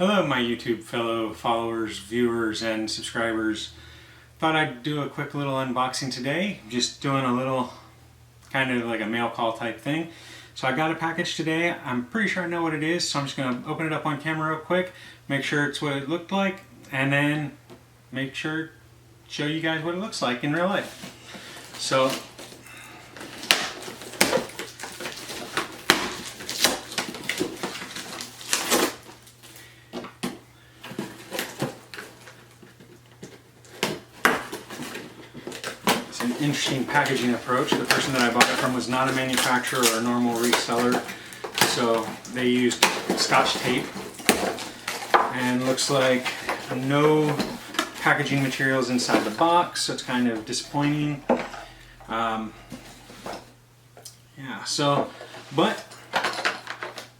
Hello my YouTube fellow followers, viewers, and subscribers. Thought I'd do a quick little unboxing today. Just doing a little kind of like a mail call type thing. So I got a package today. I'm pretty sure I know what it is, so I'm just going to open it up on camera real quick, make sure it's what it looked like, and then show you guys what it looks like in real life. So an interesting packaging approach. The person that I bought it from was not a manufacturer or a normal reseller, so they used Scotch tape, and looks like no packaging materials inside the box, so it's kind of disappointing. But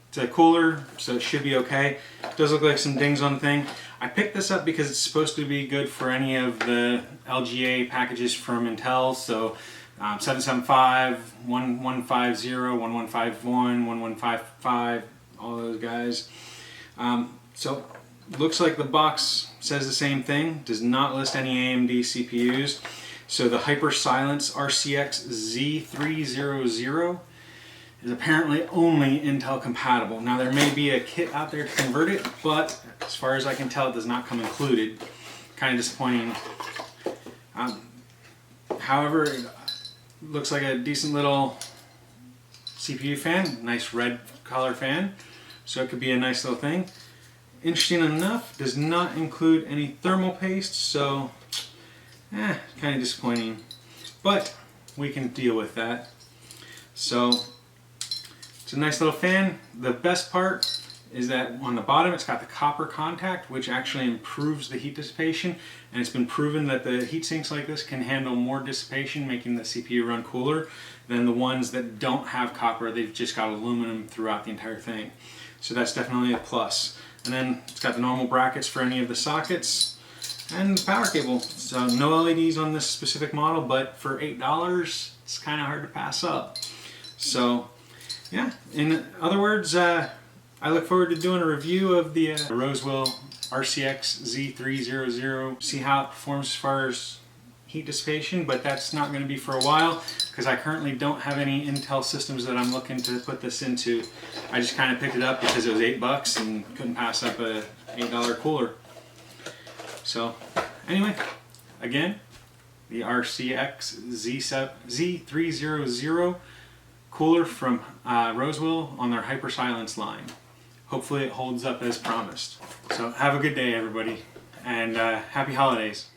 it's a cooler, so it should be okay. It does look like some dings on the thing. I picked this up because it's supposed to be good for any of the LGA packages from Intel, so 775, 1150, 1151, 1155, all those guys. So looks like the box says the same thing, does not list any AMD CPUs. So the Hyper Silence RCX Z300 is apparently only Intel compatible. Now there may be a kit out there to convert it, but as far as I can tell it does not come included. Kind of disappointing. However, it looks like a decent little CPU fan, nice red color fan, so it could be a nice little thing. Interesting enough, does not include any thermal paste, so kind of disappointing, but we can deal with that. So it's a nice little fan. The best part is that on the bottom it's got the copper contact, which actually improves the heat dissipation, and it's been proven that the heat sinks like this can handle more dissipation, making the CPU run cooler than the ones that don't have copper. They've just got aluminum throughout the entire thing, so that's definitely a plus. And then it's got the normal brackets for any of the sockets and the power cable. So no LEDs on this specific model, but for $8 it's kind of hard to pass up. So yeah, in other words, I look forward to doing a review of the Rosewill RCX Z300, see how it performs as far as heat dissipation, but that's not going to be for a while because I currently don't have any Intel systems that I'm looking to put this into. I just kind of picked it up because it was $8 and couldn't pass up a $8 cooler. So anyway, again, the RCX Z300 cooler from Rosewill on their Hyper Silence line. Hopefully it holds up as promised. So have a good day everybody, and happy holidays.